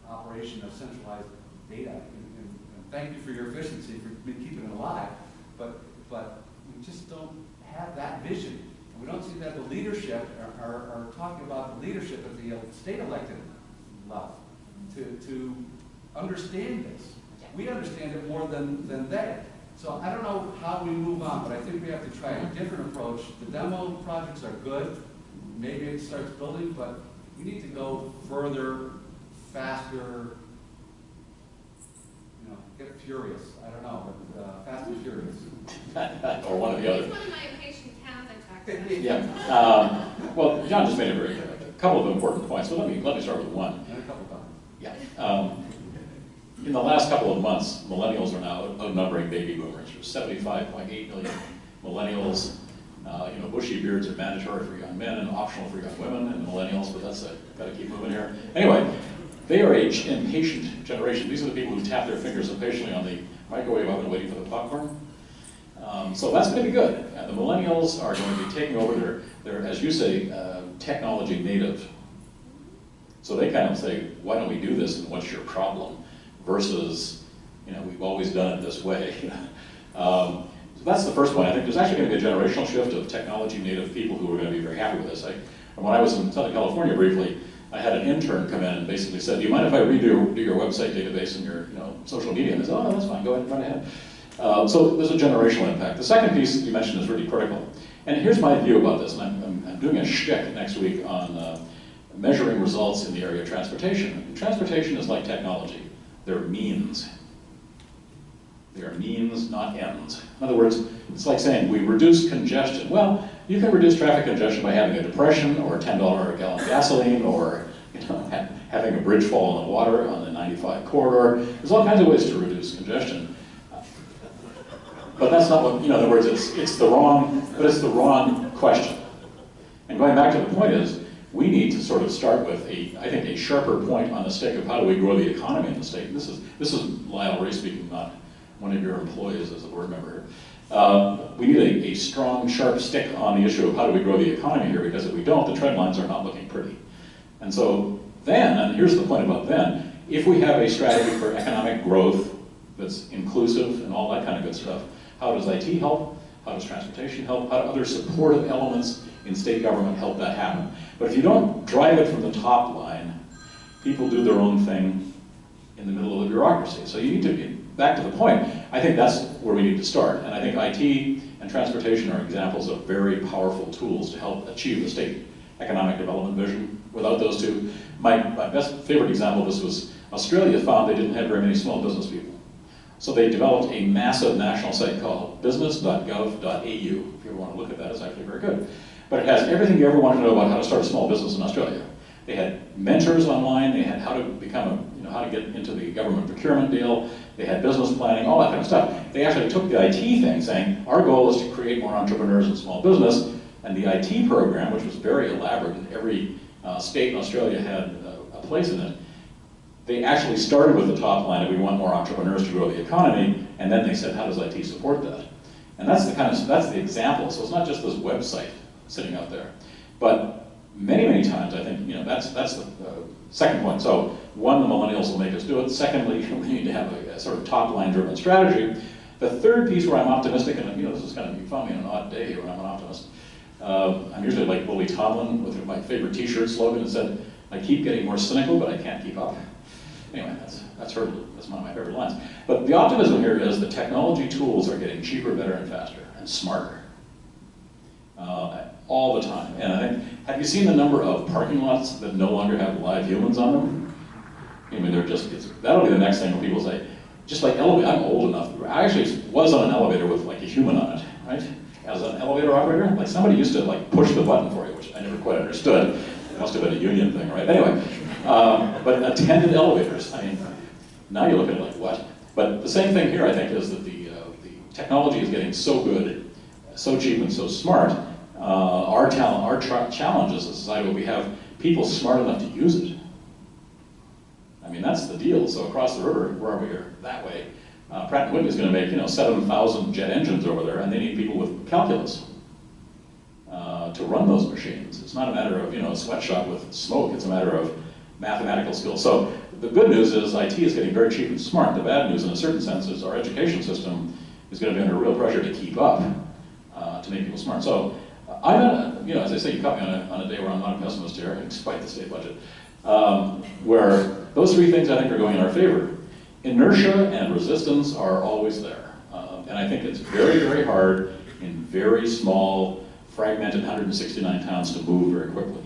operation of centralized data. And thank you for your efficiency for keeping it alive, but we just don't have that vision. And we don't see that the leadership are talking about the leadership at the state elected level to understand this. We understand it more than they. So I don't know how we move on, but I think we have to try a different approach. The demo projects are good. Maybe it starts building, but we need to go further, faster, you know, get furious. I don't know, but fast and furious. Or one or the other. It's one of my impatient towns I talked about. Yeah. Well, John just made a couple of important points, but let me start with one. And a couple times. Yeah. In the last couple of months, millennials are now outnumbering baby boomers. There's 75.8 million millennials. You know, bushy beards are mandatory for young men and optional for young women and millennials, but that's got to keep moving here. Anyway, they are an impatient generation. These are the people who tap their fingers impatiently on the microwave oven waiting for the popcorn. So that's going to be good. And the millennials are going to be taking over. They're, as you say, technology native. So they kind of say, why don't we do this and what's your problem? Versus, you know, we've always done it this way. So that's the first point. I think there's actually going to be a generational shift of technology native people who are going to be very happy with this. When I was in Southern California briefly, I had an intern come in and basically said, do you mind if I redo your website database and your social media? And I said, oh, no, that's fine, go ahead, run ahead. So there's a generational impact. The second piece that you mentioned is really critical. And here's my view about this, and I'm doing a shtick next week on measuring results in the area of transportation. And transportation is like technology. They're means. They are means, not ends. In other words, it's like saying we reduce congestion. Well, you can reduce traffic congestion by having a depression or $10 a gallon gasoline or having a bridge fall in the water on the 95 corridor. There's all kinds of ways to reduce congestion. But that's not what, in other words, it's the wrong question. And going back to the point is, we need to sort of start with I think a sharper point on the stick of how do we grow the economy in the state. This is Lyle, Wray speaking, not one of your employees as a board member. We need a strong, sharp stick on the issue of how do we grow the economy here, because if we don't, the trend lines are not looking pretty. And so then, and here's the point about then, if we have a strategy for economic growth that's inclusive and all that kind of good stuff, how does IT help? How does transportation help? How do other supportive elements in state government help that happen? But if you don't drive it from the top line, people do their own thing in the middle of the bureaucracy. So you need to get back to the point. I think that's where we need to start. And I think IT and transportation are examples of very powerful tools to help achieve the state economic development vision. Without those two, my best favorite example of this was Australia found they didn't have very many small business people. So they developed a massive national site called business.gov.au. If you ever want to look at that, it's actually very good. But it has everything you ever want to know about how to start a small business in Australia. They had mentors online, they had how to become how to get into the government procurement deal, they had business planning, all that kind of stuff. They actually took the IT thing saying, our goal is to create more entrepreneurs and small business, and the IT program, which was very elaborate, and every state in Australia had a place in it, they actually started with the top line that we want more entrepreneurs to grow the economy, and then they said, how does IT support that? And that's the example. So it's not just this website sitting out there. But many, many times, I think, that's the second point. So one, the millennials will make us do it. Secondly, we need to have a sort of top-line driven strategy. The third piece where I'm optimistic, and this is kind of, you found me on an odd day when I'm an optimist. I'm usually like Bully Tomlin with my favorite t-shirt slogan that said, I keep getting more cynical, but I can't keep up. Anyway, that's one of my favorite lines. But the optimism here is the technology tools are getting cheaper, better, and faster, and smarter. All the time. And I think, have you seen the number of parking lots that no longer have live humans on them? I mean, that'll be the next thing when people say, just like elevator, I'm old enough. I actually was on an elevator with like a human on it, right? As an elevator operator, like somebody used to like push the button for you, which I never quite understood. It must have been a union thing, right? Anyway, but attended elevators, I mean, now you look at it like, what? But the same thing here, I think, is that the technology is getting so good, so cheap and so smart. Our challenge as a society, we have people smart enough to use it. I mean, that's the deal. So across the river, where are we here? That way. Pratt & Whitney is going to make 7,000 jet engines over there, and they need people with calculus to run those machines. It's not a matter of a sweatshop with smoke. It's a matter of mathematical skills. So the good news is IT is getting very cheap and smart. The bad news, in a certain sense, is our education system is going to be under real pressure to keep up, to make people smart. So I'm not, as I say, you caught me on a day where I'm not a pessimist here, despite the state budget, where those three things I think are going in our favor. Inertia and resistance are always there. And I think it's very, very hard in very small, fragmented 169 towns to move very quickly.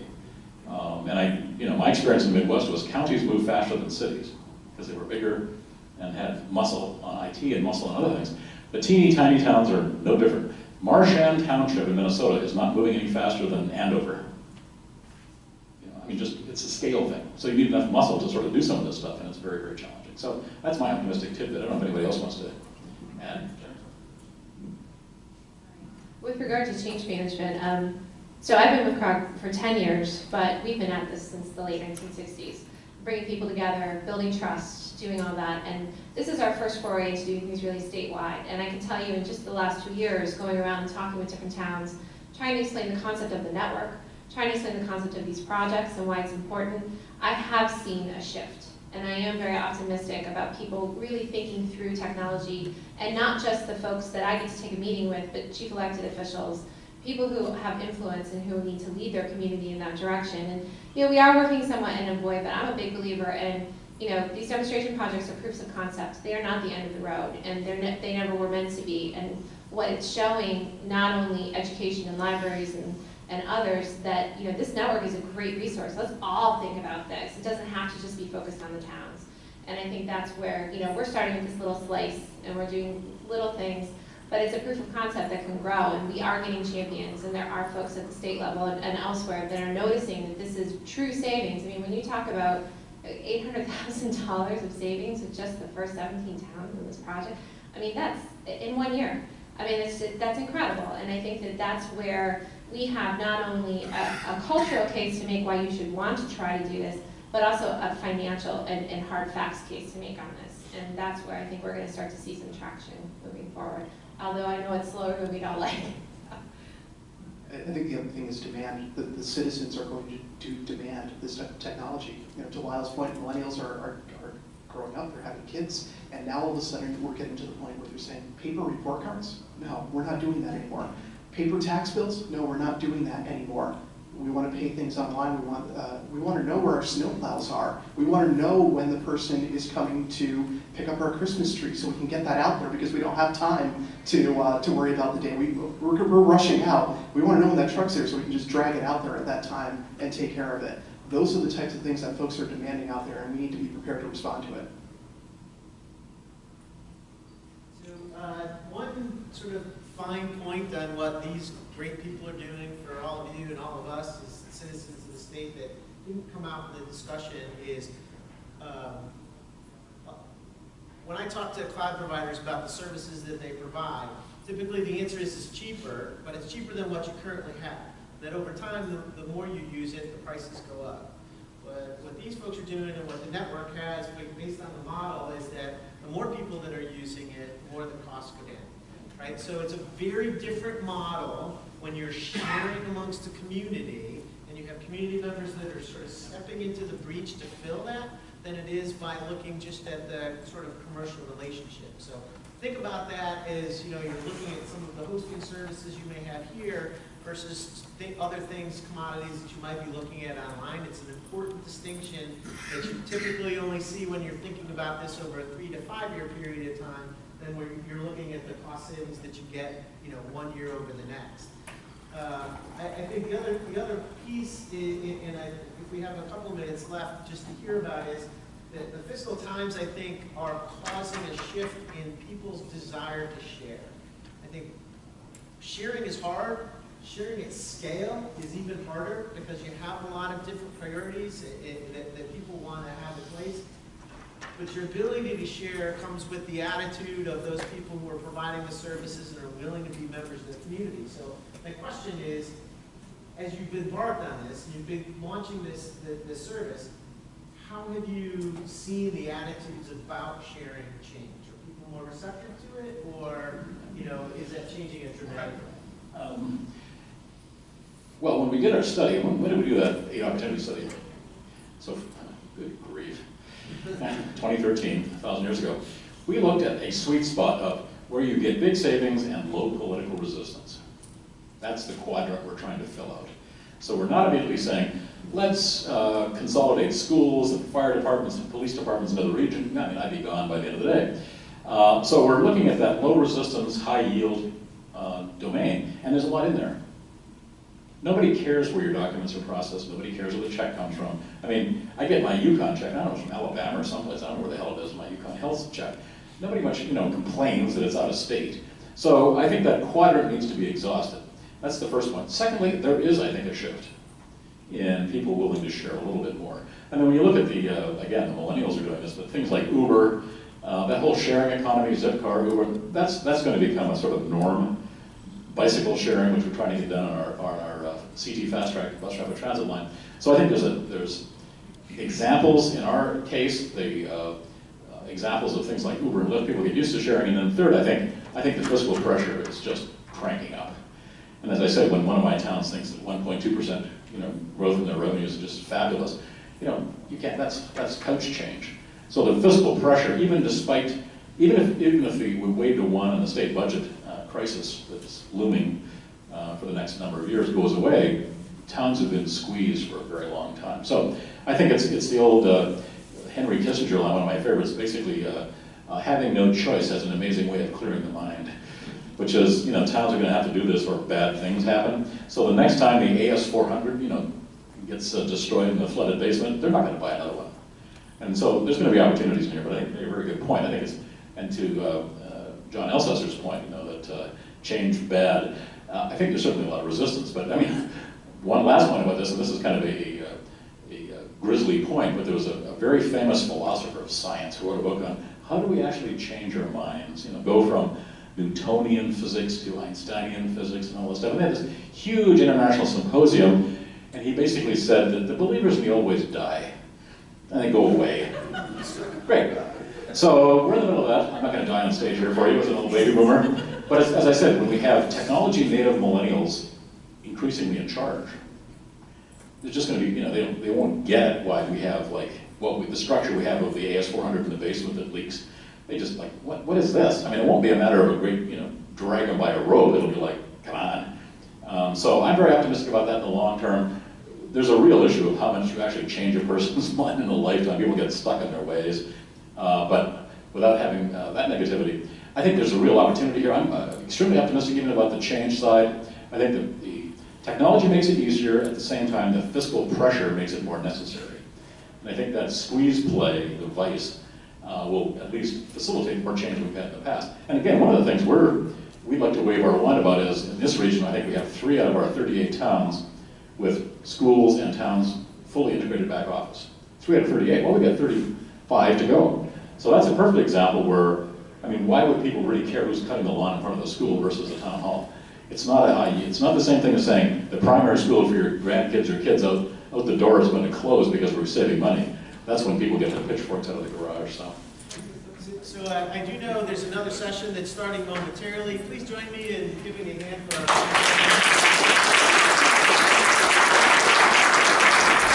And my experience in the Midwest was counties moved faster than cities because they were bigger and had muscle on IT and muscle on other things. But teeny tiny towns are no different. Marchand Township in Minnesota is not moving any faster than Andover. It's a scale thing. So you need enough muscle to sort of do some of this stuff, and it's very, very challenging. So that's my optimistic tidbit. I don't know if anybody else wants to add. With regard to change management, so I've been with CROG for 10 years, but we've been at this since the late 1960s. Bringing people together, building trust, doing all that, and this is our first foray into doing things really statewide. And I can tell you in just the last 2 years, going around and talking with different towns, trying to explain the concept of the network, trying to explain the concept of these projects and why it's important, I have seen a shift. And I am very optimistic about people really thinking through technology, and not just the folks that I get to take a meeting with, but chief elected officials, people who have influence and who need to lead their community in that direction. And we are working somewhat in a void, but I'm a big believer in, these demonstration projects are proofs of concept. They are not the end of the road, and they never were meant to be. And what it's showing, not only education and libraries and others, that this network is a great resource. Let's all think about this. It doesn't have to just be focused on the towns. And I think that's where we're starting with this little slice, and we're doing little things, but it's a proof of concept that can grow, and we are getting champions, and there are folks at the state level and elsewhere that are noticing that this is true savings. I mean, when you talk about $800,000 of savings with just the first 17 towns in this project, I mean, that's in 1 year. I mean, that's incredible, and I think that that's where we have not only a cultural case to make why you should want to try to do this, but also a financial and hard facts case to make on this. And that's where I think we're going to start to see some traction moving forward. Although I know it's slower than we'd all like. I think the other thing is demand. The citizens are going to demand this type of technology. To Lyle's point, millennials are growing up, they're having kids, and now all of a sudden we're getting to the point where they're saying, paper report cards? No, we're not doing that anymore. Paper tax bills? No, we're not doing that anymore. We want to pay things online. We want to know where our snowplows are. We want to know when the person is coming to pick up our Christmas tree, so we can get that out there, because we don't have time to worry about the day. We're rushing out. We want to know when that truck's there, so we can just drag it out there at that time and take care of it. Those are the types of things that folks are demanding out there, and we need to be prepared to respond to it. So one sort of fine point on what these great people are doing for all of you and all of us as citizens of the state that didn't come out in the discussion is when I talk to cloud providers about the services that they provide, typically the answer is it's cheaper, but it's cheaper than what you currently have. That over time, the more you use it, the prices go up. But what these folks are doing and what the network has, based on the model, is that the more people that are using it, the more the costs go down. Right? So it's a very different model when you're sharing amongst the community, and you have community community members that are sort of stepping into the breach to fill that than it is by looking just at the sort of commercial relationship. So think about that as, you know, you're looking at some of the hosting services you may have here versus other things, commodities that you might be looking at online. It's an important distinction that you typically only see when you're thinking about this over a 3 to 5 year period of time than where you're looking at the cost savings that you get, you know, 1 year over the next. I think the other piece, and if we have a couple minutes left just to hear about, is that the fiscal times, I think, are causing a shift in people's desire to share. I think sharing is hard. Sharing at scale is even harder because you have a lot of different priorities that people want to have in place. But your ability to share comes with the attitude of those people who are providing the services and are willing to be members of the community. So my question is, as you've embarked on this, and you've been launching this service, how have you seen the attitudes about sharing change? Are people more receptive to it, or, you know, is that changing it dramatically? Well, when we did our study, when did we do that 8 opportunity study? So, good grief. 2013, 1,000 years ago. We looked at a sweet spot of where you get big savings and low political resistance. That's the quadrant we're trying to fill out. So we're not immediately saying, let's consolidate schools and fire departments and police departments into the region. I mean, I'd be gone by the end of the day. So we're looking at that low resistance, high yield domain, and there's a lot in there. Nobody cares where your documents are processed. Nobody cares where the check comes from. I mean, I get my Yukon check. I don't know, it's from Alabama or someplace. I don't know where the hell it is, my Yukon Health check. Nobody much, you know, complains that it's out of state. So I think that quadrant needs to be exhausted. That's the first one. Secondly, there is, I think, a shift in people willing to share a little bit more. And then when you look at the, again, the millennials are doing this, but things like Uber, that whole sharing economy, Zipcar, Uber, that's going to become a sort of norm. Bicycle sharing, which we're trying to get done on our CT Fast Track bus rapid transit line. So I think there's examples in our case, the examples of things like Uber and Lyft, people get used to sharing. And then third, I think the fiscal pressure is just cranking up. And as I said, when one of my towns thinks that 1.2% growth in their revenues is just fabulous, you can't. That's couch change. So the fiscal pressure, even if we waved a 1 in the state budget crisis that's looming for the next number of years goes away, towns have been squeezed for a very long time. So I think it's the old Henry Kissinger line, one of my favorites. Basically, having no choice has an amazing way of clearing the mind, which is, towns are going to have to do this or bad things happen. So the next time the AS400, gets destroyed in the flooded basement, they're not going to buy another one. And so there's going to be opportunities in here, but I think a very good point. I think it's, and to John Elsesser's point, that change bad. I think there's certainly a lot of resistance, but I mean, one last point about this, and this is kind of a grisly point, but there was a very famous philosopher of science who wrote a book on how do we actually change our minds, go from Newtonian physics to Einsteinian physics and all this stuff. And they had this huge international symposium, and he basically said that the believers in the old ways die, and they go away. Great. So we're in the middle of that. I'm not going to die on stage here for you as an old baby boomer. But as I said, when we have technology native millennials increasingly in charge, there's just going to be, they won't get why we have the structure we have of the AS400 in the basement that leaks. They just what is this? I mean, it won't be a matter of a great, drag them by a rope. It'll be like, come on. So I'm very optimistic about that in the long term. There's a real issue of how much you actually change a person's mind in a lifetime. People get stuck in their ways. But without having that negativity, I think there's a real opportunity here. I'm extremely optimistic even about the change side. I think that the technology makes it easier. At the same time, the fiscal pressure makes it more necessary. And I think that squeeze play, the vice, will at least facilitate more change than we've had in the past. And again, one of the things we'd like to wave our wand about is, in this region, I think we have 3 out of our 38 towns with schools and towns fully integrated back office. 3 out of 38. Well, we've got 35 to go. So that's a perfect example where, why would people really care who's cutting the lawn in front of the school versus the town hall? It's not the same thing as saying the primary school for your grandkids or kids out the door is going to close because we're saving money. That's when people get the pitchforks out of the garage. So I do know there's another session that's starting momentarily. Please join me in giving a hand for our